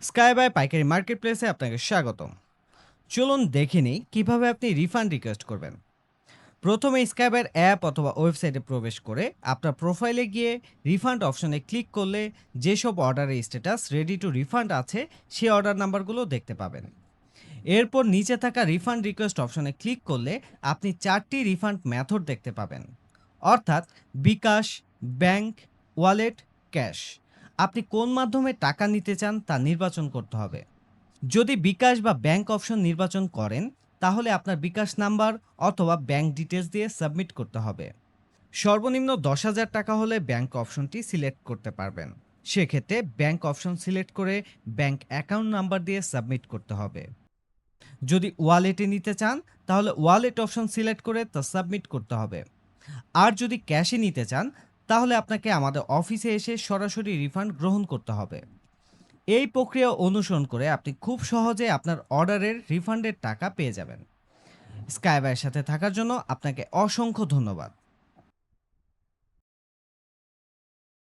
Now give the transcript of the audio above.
স্কাইবাই পাইকারি মার্কেটপ্লেসে আপনাকে স্বাগতম। চলুন দেখে নিই কিভাবে আপনি রিফান্ড রিকোয়েস্ট করবেন। প্রথমে স্কাইবাইয়ের অ্যাপ অথবা ওয়েবসাইটে প্রবেশ করে আপনার প্রোফাইলে গিয়ে রিফান্ড অপশনে ক্লিক করলে যেসব অর্ডারের স্ট্যাটাস রেডি টু রিফান্ড আছে সেই অর্ডার নাম্বারগুলো দেখতে পাবেন। এরপর নিচে থাকা রিফান্ড রিকোয়েস্ট অপশনে ক্লিক করলে আপনি 4টি রিফান্ড মেথড দেখতে পাবেন, অর্থাৎ বিকাশ, ব্যাংক, ওয়ালেট, ক্যাশ। আপনি কোন মাধ্যমে টাকা নিতে চান তা নির্বাচন করতে হবে। যদি বিকাশ বা ব্যাংক অপশন নির্বাচন করেন, তাহলে আপনার বিকাশ নাম্বার অথবা ব্যাংক ডিটেলস দিয়ে সাবমিট করতে হবে। সর্বনিম্ন 10,000 টাকা হলে ব্যাংক অপশনটি সিলেক্ট করতে পারবেন। সেক্ষেত্রে ব্যাংক অপশন সিলেক্ট করে ব্যাংক অ্যাকাউন্ট নাম্বার দিয়ে সাবমিট করতে হবে। যদি ওয়ালেটে নিতে চান, তাহলে ওয়ালেট অপশন সিলেক্ট করে তা সাবমিট করতে হবে। আর যদি ক্যাশে নিতে চান, তাহলে আপনাকে আমাদের অফিসে এসে সরাসরি রিফান্ড গ্রহণ করতে হবে। এই প্রক্রিয়া অনুসরণ করে আপনি খুব সহজে আপনার অর্ডারের রিফান্ডের টাকা পেয়ে যাবেন। স্কাইবাইয়ের সাথে থাকার জন্য আপনাকে অসংখ্য ধন্যবাদ।